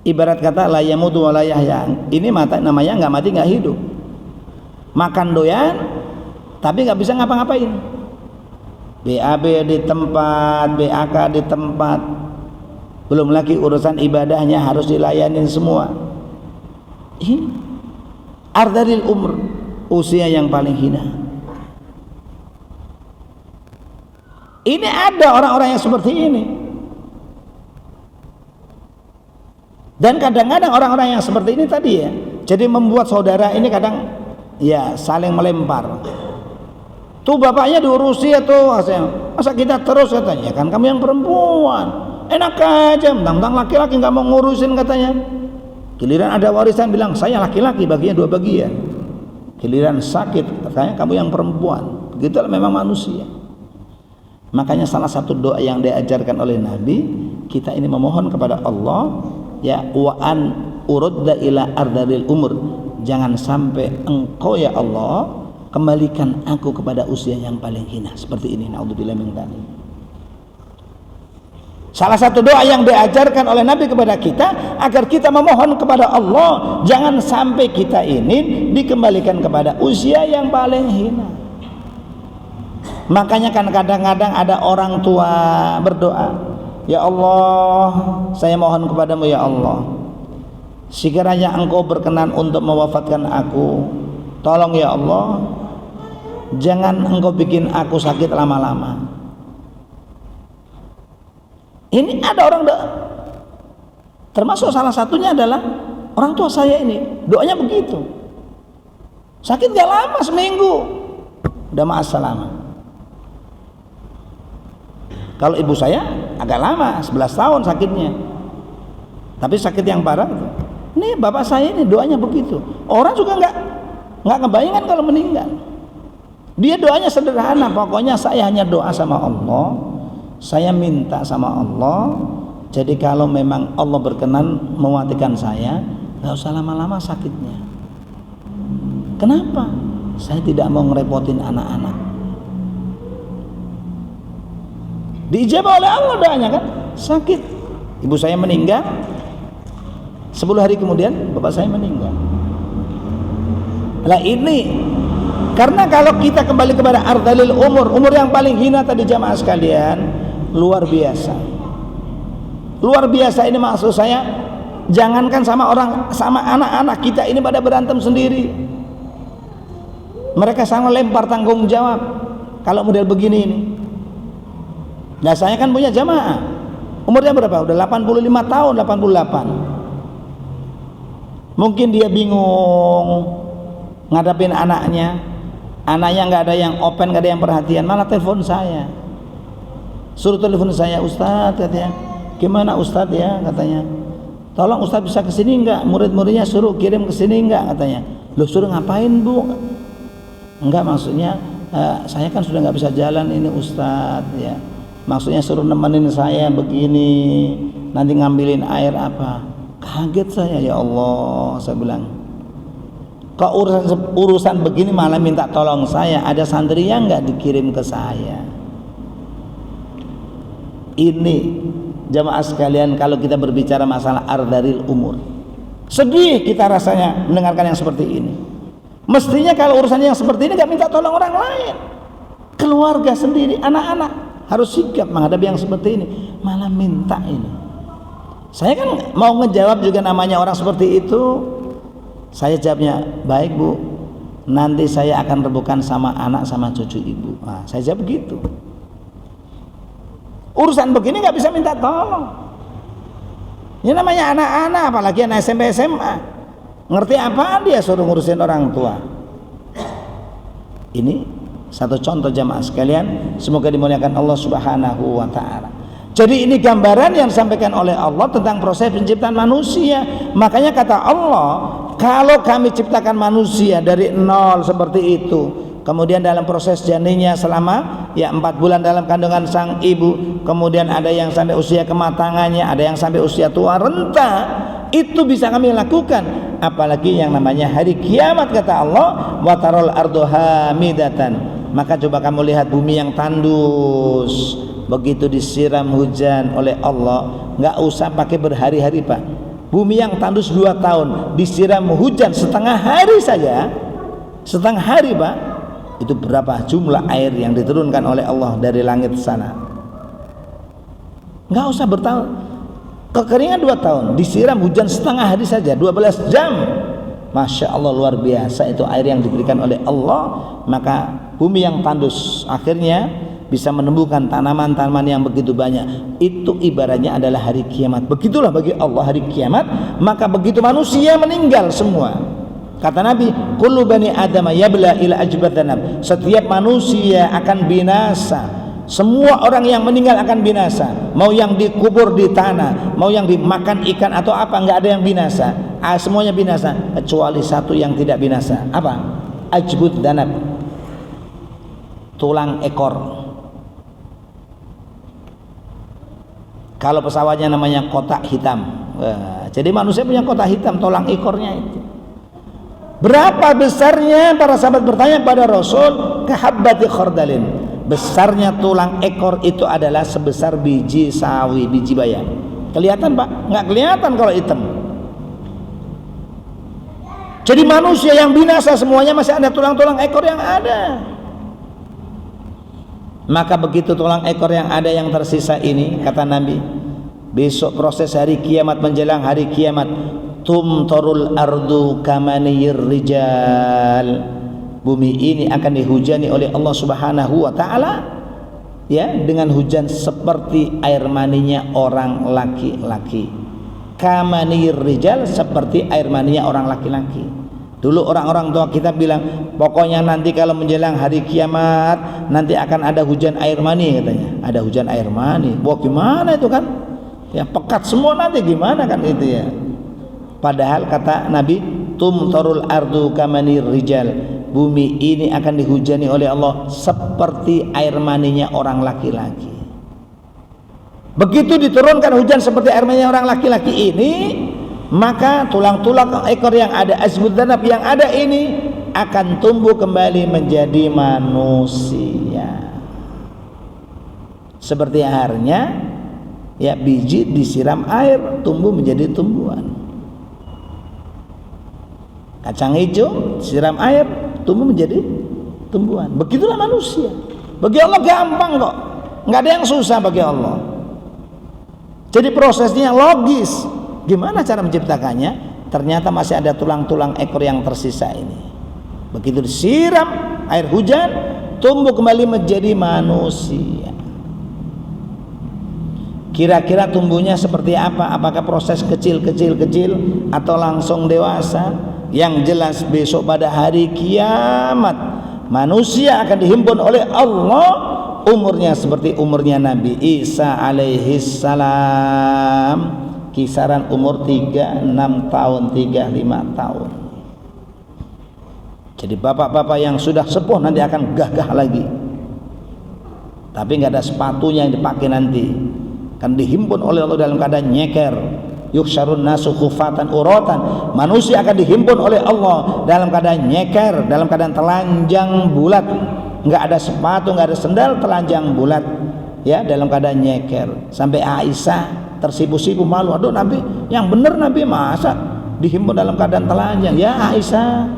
Ibarat kata la yamutu wa la yahya. Ini mata namanya nggak mati nggak hidup. Makan doyan tapi nggak bisa ngapa-ngapain. BAB di tempat, BAK di tempat. Belum lagi urusan ibadahnya harus dilayanin semua. Ini ardalil umur, usia yang paling hina. Ini ada orang-orang yang seperti ini. Dan kadang-kadang orang-orang yang seperti ini tadi ya, jadi membuat saudara ini kadang ya saling melempar. Tuh bapaknya diurusi tuh, masa kita terus katanya, kan kamu yang perempuan, enak aja, mentang-mentang laki-laki nggak mau ngurusin katanya. Giliran ada warisan bilang saya laki-laki, baginya 2 bagian. Giliran sakit katanya kamu yang perempuan. Begitulah memang manusia. Makanya salah satu doa yang diajarkan oleh Nabi, kita ini memohon kepada Allah, ya wa an urudda ila ardalil umur, jangan sampai engkau ya Allah kembalikan aku kepada usia yang paling hina seperti ini. Naudzubillah min dzalik. Salah satu doa yang diajarkan oleh Nabi kepada kita agar kita memohon kepada Allah, jangan sampai kita ini dikembalikan kepada usia yang paling hina. Makanya kan kadang-kadang ada orang tua berdoa, ya Allah, saya mohon kepadamu ya Allah, sekiranya engkau berkenan untuk mewafatkan aku, tolong ya Allah, jangan engkau bikin aku sakit lama-lama. Ini ada orang termasuk salah satunya adalah orang tua saya ini, doanya begitu, sakit gak lama, seminggu udah ma'assalamah. Kalau ibu saya agak lama, 11 tahun sakitnya. Tapi sakit yang parah itu. Ini bapak saya ini doanya begitu. Orang juga nggak ngebayangkan kalau meninggal. Dia doanya sederhana, pokoknya saya hanya doa sama Allah, saya minta sama Allah. Jadi kalau memang Allah berkenan mematikan saya, nggak usah lama-lama sakitnya. Kenapa? Saya tidak mau ngerepotin anak-anak. Diijabah oleh Allah doanya kan? Sakit. Ibu saya meninggal. 10 hari kemudian bapak saya meninggal. Lah ini karena kalau kita kembali kepada ardhalil umur yang paling hina tadi jamaah sekalian, luar biasa. Luar biasa ini maksud saya, jangankan sama anak-anak kita ini pada berantem sendiri. Mereka sama lempar tanggung jawab kalau model begini ini. Nah, saya kan punya jamaah. Umurnya berapa? Udah 85 tahun, 88. Mungkin dia bingung ngadapin anaknya nggak ada yang open, nggak ada yang perhatian, malah telepon saya, suruh telepon saya, Ustadz katanya, gimana Ustadz ya katanya, tolong Ustadz bisa kesini nggak, murid-muridnya suruh kirim kesini nggak katanya. Loh, suruh ngapain Bu? Enggak, maksudnya saya kan sudah nggak bisa jalan ini Ustadz ya, maksudnya suruh nemenin saya begini, nanti ngambilin air apa. Kaget saya, ya Allah, saya bilang, kok urusan begini malah minta tolong saya, ada santri yang nggak dikirim ke saya. Ini jamaah sekalian, kalau kita berbicara masalah ardhalil umur, sedih kita rasanya mendengarkan yang seperti ini. Mestinya kalau urusan yang seperti ini nggak minta tolong orang lain, keluarga sendiri, anak-anak harus sigap menghadapi yang seperti ini, malah minta ini. Saya kan mau ngejawab juga namanya orang seperti itu. Saya jawabnya, baik Bu, nanti saya akan rebukan sama anak sama cucu ibu. Nah, saya jawab begitu. Urusan begini nggak bisa minta tolong. Ini namanya anak-anak, apalagi anak SMP SMA. Ngerti apaan dia suruh ngurusin orang tua? Ini satu contoh jamaah sekalian, semoga dimuliakan Allah Subhanahu wa taala. Jadi ini gambaran yang disampaikan oleh Allah tentang proses penciptaan manusia. Makanya kata Allah, kalau kami ciptakan manusia dari nol seperti itu, kemudian dalam proses janinnya selama 4 bulan dalam kandungan sang ibu, kemudian ada yang sampai usia kematangannya, ada yang sampai usia tua renta, itu bisa kami lakukan. Apalagi yang namanya hari kiamat, kata Allah, wa tarol ardu hamidatan. Maka coba kamu lihat bumi yang tandus, begitu disiram hujan oleh Allah, nggak usah pakai berhari-hari Pak. Bumi yang tandus 2 tahun disiram hujan setengah hari saja, setengah hari Pak, itu berapa jumlah air yang diturunkan oleh Allah dari langit sana. Nggak usah bertahun, kekeringan 2 tahun disiram hujan setengah hari saja, 12 jam. Masya Allah, luar biasa itu air yang diberikan oleh Allah. Maka bumi yang tandus akhirnya bisa menumbuhkan tanaman-tanaman yang begitu banyak. Itu ibaratnya adalah hari kiamat. Begitulah bagi Allah hari kiamat. Maka begitu manusia meninggal semua, kata Nabi, kullu bani adama yabla ila ajbatanab, setiap manusia akan binasa. Semua orang yang meninggal akan binasa, mau yang dikubur di tanah, mau yang dimakan ikan atau apa, nggak ada yang binasa. Semuanya binasa kecuali satu yang tidak binasa. Apa? Ajbud danab, tulang ekor. Kalau pesawatnya namanya kotak hitam. Jadi manusia punya kotak hitam, tulang ekornya itu. Berapa besarnya? Para sahabat bertanya pada Rasul, kahabbati khardalin. Besarnya tulang ekor itu adalah sebesar biji sawi, biji bayam. Kelihatan Pak? Nggak kelihatan kalau hitam. Jadi manusia yang binasa semuanya masih ada tulang-tulang ekor yang ada. Maka begitu tulang ekor yang ada yang tersisa ini, kata Nabi, besok proses hari kiamat, menjelang hari kiamat, tumtarul ardu kamaniyir rijal, bumi ini akan dihujani oleh Allah Subhanahu wa taala ya dengan hujan seperti air maninya orang laki-laki. Kamaniyir rijal, seperti air maninya orang laki-laki. Dulu orang-orang tua kita bilang, pokoknya nanti kalau menjelang hari kiamat nanti akan ada hujan air mani, katanya. Ada hujan air mani. Wah, gimana itu kan? Ya pekat semua nanti gimana kan itu ya. Padahal kata Nabi, tumtarul ardu kamanir rijal, bumi ini akan dihujani oleh Allah seperti air maninya orang laki-laki. Begitu diturunkan hujan seperti air maninya orang laki-laki ini, maka tulang-tulang ekor yang ada, azmud danab yang ada ini akan tumbuh kembali menjadi manusia. Seperti airnya, ya biji disiram air tumbuh menjadi tumbuhan. Kacang hijau disiram air tumbuh menjadi tumbuhan. Begitulah manusia. Bagi Allah gampang kok, nggak ada yang susah bagi Allah. Jadi prosesnya logis. Gimana cara menciptakannya? Ternyata masih ada tulang-tulang ekor yang tersisa ini. Begitu disiram air hujan, tumbuh kembali menjadi manusia. Kira-kira tumbuhnya seperti apa? Apakah proses kecil-kecil atau langsung dewasa? Yang jelas besok pada hari kiamat manusia akan dihimpun oleh Allah, umurnya seperti umurnya Nabi Isa alaihi salam, kisaran umur 36 tahun, 35 tahun. Jadi bapak-bapak yang sudah sepuh nanti akan gagah lagi, tapi nggak ada sepatunya yang dipakai nanti. Akan dihimpun oleh Allah dalam keadaan nyeker. Yuhsyarun nasu khufatan uratan, manusia akan dihimpun oleh Allah dalam keadaan nyeker, dalam keadaan telanjang bulat, nggak ada sepatu, nggak ada sendal, telanjang bulat, ya, dalam keadaan nyeker. Sampai Aisyah tersipu-sipu malu, aduh Nabi, yang benar Nabi masa dihimpun dalam keadaan telanjang? Ya Aisyah,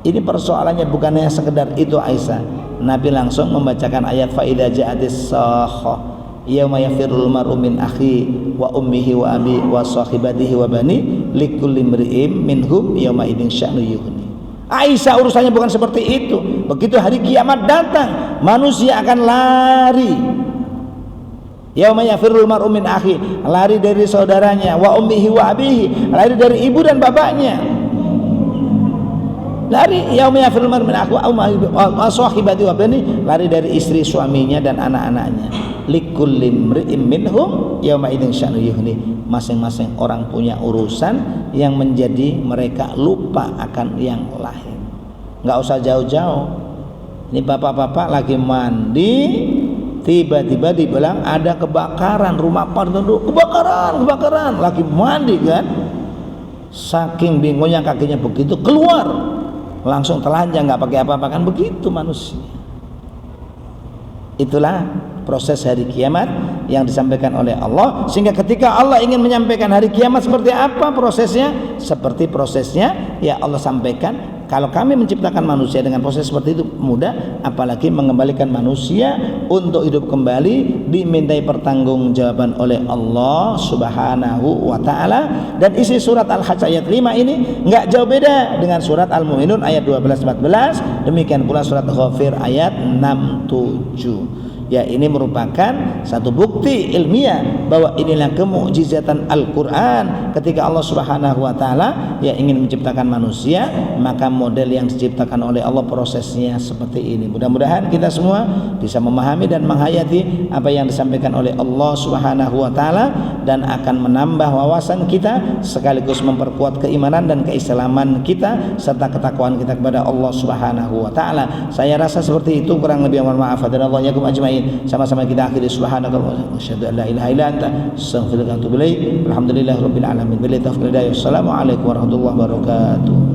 ini persoalannya bukannya sekedar itu Aisyah. Nabi langsung membacakan ayat fa idza ja'atis sakhah yauma yafirul mar'u min akhi wa ummihi wa abi wa sahibatihi wa bani likulli imri'in minhum yauma idzin sya'nu yughni. Aisyah urusannya bukan seperti itu. Begitu hari kiamat datang, manusia akan lari. Yauma yafirul mar'u min akhi, lari dari saudaranya, wa ummihi wa abihi, lari dari ibu dan bapaknya. Lari yauma yafirul mar'u min akhi wa sahibatihi wa bani, lari dari istri suaminya dan anak-anaknya. Likulli imri'in minhum yauma idzin sya'nu yughni, masing-masing orang punya urusan yang menjadi mereka lupa akan yang lain. Nggak usah jauh-jauh. Ini bapak-bapak lagi mandi, tiba-tiba dibilang ada kebakaran rumah penduduk, kebakaran, lagi mandi kan, saking bingungnya kakinya begitu keluar, langsung telanjang nggak pakai apa-apa, kan begitu manusia. Itulah proses hari kiamat yang disampaikan oleh Allah. Sehingga ketika Allah ingin menyampaikan hari kiamat seperti apa prosesnya, seperti prosesnya ya Allah sampaikan. Kalau kami menciptakan manusia dengan proses seperti itu mudah, apalagi mengembalikan manusia untuk hidup kembali, dimintai pertanggungjawaban oleh Allah Subhanahu wa taala. Dan isi surat Al-Hajj ayat 5 ini enggak jauh beda dengan surat Al-Mu'minun ayat 12-14. Demikian pula surat Ghafir ayat 6-7. Ya, ini merupakan satu bukti ilmiah bahwa inilah kemukjizatan Al-Quran. Ketika Allah Subhanahu wa taala ya ingin menciptakan manusia, maka model yang diciptakan oleh Allah prosesnya seperti ini. Mudah-mudahan kita semua bisa memahami dan menghayati apa yang disampaikan oleh Allah Subhanahu wa taala, dan akan menambah wawasan kita sekaligus memperkuat keimanan dan keislaman kita serta ketakwaan kita kepada Allah Subhanahu wa taala. Saya rasa seperti itu, kurang lebih mohon maaf. Hadanallahu yakum ajmain. Sama-sama kita akhiri subhanakallah wa asyhadu an la ilaha illa anta astaghfiruka wa atubu ilaik. Alhamdulillahirabbil alamin. Billahi taufiq wal hidayah. Wassalamu alaikum warahmatullahi wabarakatuh.